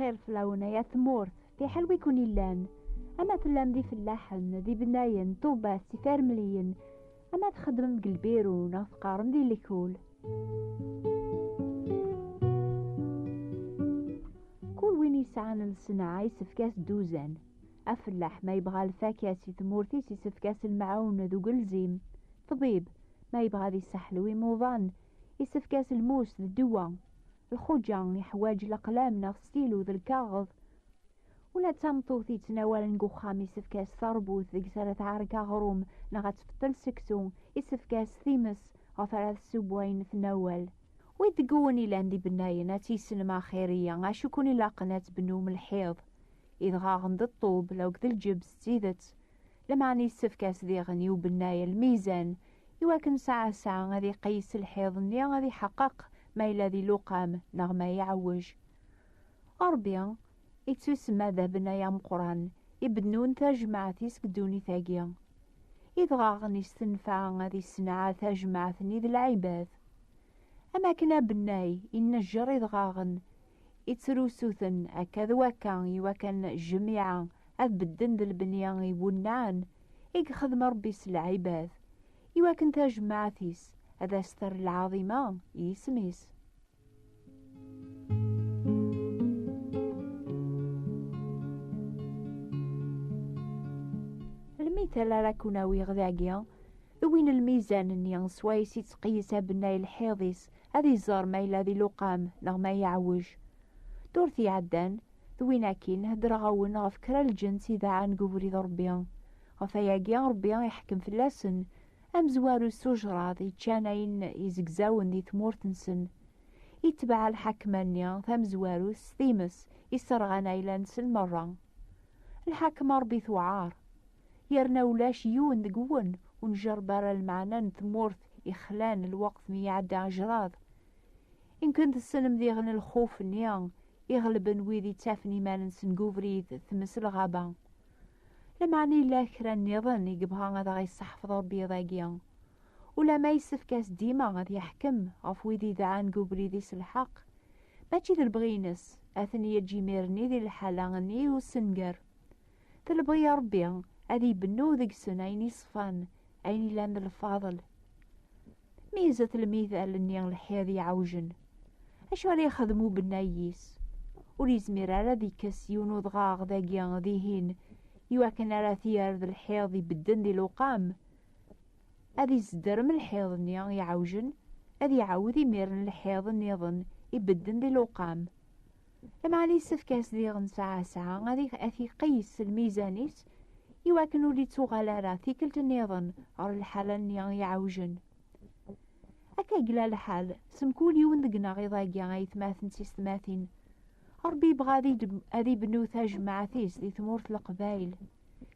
الخير فلاونا يا ثمورت في حلو يكون اللان. اما تلام ذي فلاحن ذي بناين طوبة سفار مليين. اما تخدم قلبيرو نافقارن ذي لكول. كل وين يسعان الصناعة يسفكاس دوزان. أفلاح ما يبغى الفاكهة سي ثمورتي يسفكاس المعون ذو قلزيم. طبيب ما يبغى ذي سحلو يموضان يسفكاس الموس ذو الدوا. الخوجة يحواج الأقلام ناغ ستيلو ذو الكاغذ. ولا تمطوثي تناول نقوخام يسفكاس ثربوث ذيك سنة عاركا غروم ناغ تفتل سكسو يسفكاس ثيمس غفرات سبوين تناول. ويدقوني لاندي بناينا تيسن ما خيرية عاشو كوني لاقنات بنوم الحيض. إذ غاغند الطوب لو قد الجبس تيدت لما عني السفكاس ذي غني وبنايا الميزان. يواكن ساعة ساعة غادي قيس الحيض ني غادي حقق ما إلا ذي لقام نغ ما يعوج. أربيا يتسمى ذا بنايا مقران يبنون تجمع تيسكدوني ثاقيا. إذ غاغني استنفع غادي السنعة تجمع ثني ذي العباد. أما كنا بناي إنجر إذ غاغن يتروسوثن أكاد وكان يوكن جميعا أبدن ذا البنيان يبنان إيك خدم ربي العباد يوكن تجمعتيس هذا استر العظيمة يسميس. المثال راكونا ويغذاقيا وين الميزان نيان سوايس يتقيس بناي الحيضيس هذي الزار ما إلا ذي لقام نغ ما يعوج. دورتي عدان ذويناكين هدر غاون غف كرا الجنس إذا عن قبري ضربيان غفاياقيا ربيان يحكم في اللسن. أم زوارو السجرة ذي تشانين يزقزاون ذي ثمورتنسن يتبع الحكمانيا ثم زوارو ستيمس يسرغان إيلانسن مرة. الحكم ربي ثوعار يرنا ولاش يون دقون ونجربار المعنى ثمورت يخلان الوقت ميعدى عجراض. إن كنت السلم ذي غن الخوف نيان يغلبن ويدي تافني مالن سنقوفريد ثمس الغابة. لمعني لا كرا نظن يقبها غدا غيصحف ربي ضاقيا. ولا ما يسفكاس ديما غادي يحكم غف ويدي دعان قوبريديس الحق. ماشي ذا البغينس أثني يجي ميرني ذي الحالة غني والسنقر. تلبغي ربي أذي بنو ذيك سنين يصفان أين لان الفاضل. ميزة المثال النيان الحياض يعوجن أشو راه يخدمو بالنايس وليزمير على ذي كسيون وضغاغ ذاقيا ذيهين يواكن على ثيار ذي الحيض يبدن ذي لقام. أذي زدر من الحيض نيان يعوجن أذي يعود يميرن الحيض النيضن يبدن ذي لقام. لما علي سفكاس ذي غن ساعة ساعة غادي أثي قيس الميزانيس يواكن ولي تغالارا ثيكلت النيضن على الحالة نيان يعوجن. أكا قلا الحال سمكول يون دقنا غيضاقيا غيثماثن سيستماثين. ربي بغا ذي بنو تجمع ثيس ذي ثمورت القبايل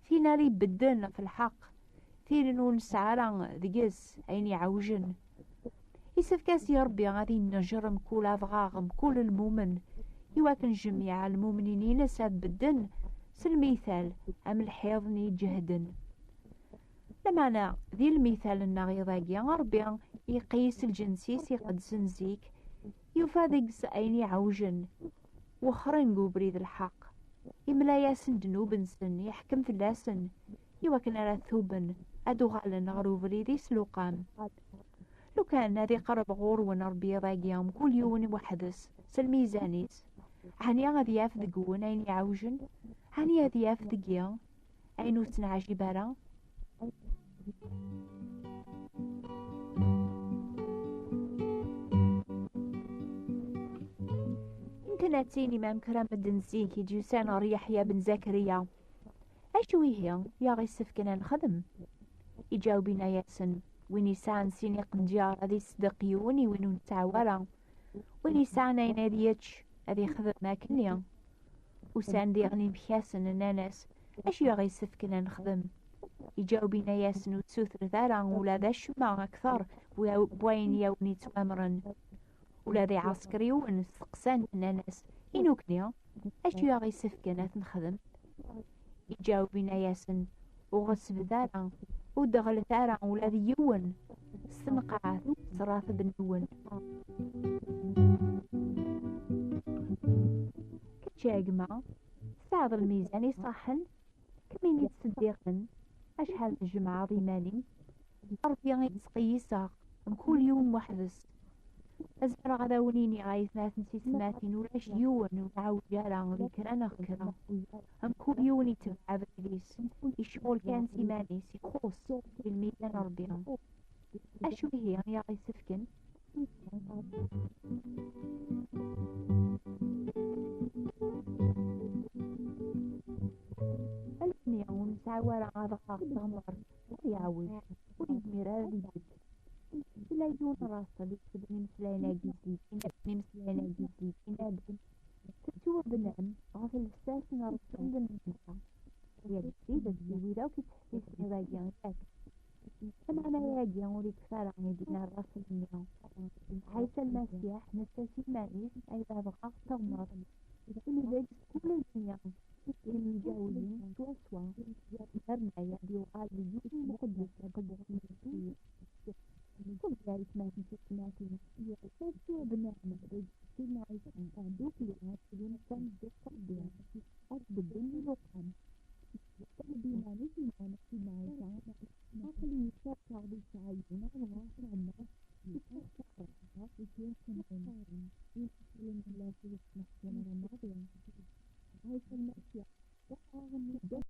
فينا ري بدن في الحق ثيرنون سعرا ذقس أين يعوجن. يسفكاس يا ربي غادي نجرم كل أضغاغم كل المؤمن يواكن جميع المؤمنين نساد بدن سالمثال أم الحيضني جهدن. لما أنا ذي المثال النغيضاقيا ربي يقيس الجنسيس يقد سنزيك يفادقس أين يعوجن وخرنقو بريد الحق يملا ياسن دنوب سن يحكم في اللاسن يوكن على ثوبن أدو غالن غرو بريدي سلوقام. لو كان هذي قرب غور ونربي ضاقيام كل يوم وحدث سالميزانيس هاني غادي يافدقون أين يعوجن هاني غادي يافدقيا أين وتنعجي برا. تناتيني مام كرام الدنسيك يجيسان يحيى بن زكريا أشو هي يا غي سفكنا نخدم. يجاوبنا ياسن ونسان سيني قنجار هذي صدقيوني وينو نتعورا ونسان اين هذيتش هذي خدم ماكنيا وسان دي غني بحاسن الناس أشو يا غي سفكنا نخدم. يجاوبنا ياسن وتسوثر ثارا ولا ذا شما أكثر بوين يوني توامرن ولا ذي عسكري ونسقسان الناس إنوكنيا أشو يا غي سفكنا نخدم. يجاوبنا ياسن وغسب ثارا ودغل ثارا ولا ذي يون سنقعات صراث بنون. الشاقمة سعد الميزان يصحن كمين يتصدقن أشحال الجمعة ضيماني ربي غيتسقيسا كل يوم وحدس أزرع غدا وليني غايثمات نسيت ماتين ولاش يون ونعاود جالا ذيك أنا خكرا هم كل يوم يتبع بليس يشغل كان سيمانيس يخص بالميزان ربي أشو هي يا غيسفكن الدنيا ونسعى غاضغ تغمر ويعوج ويدمر هذه لا يجون راسه بيكتبني مسلانا جديد إنبني مسلانا جديد إنبن تتوى بنام غاف الفساس نرسل للمنطقة ويا جديدة تسوي ذا وكتحسيس نراجع ذاك أنا راجع وريك فارغ ندينا الراس الدنيا حيث المسيح نساسي مانيس أيضا بغاق تغمر إني ذاك كل الدنيا المجاولين سوا مرنا يدي وقال لي مقدس قدر المسيح كل ذلك ما في سماتنا فسوى بنعمة رجل عيسى دوك اللي عاشرين كان بالصبر أرض الدنيا وقام بما نجي ما نحكي مع الجامعة عقلي يشارع بالسعيدنا الغاصر الناس يتحقق ويكون سمعين يتكلم الله في محكمة الماضية عيسى المسيح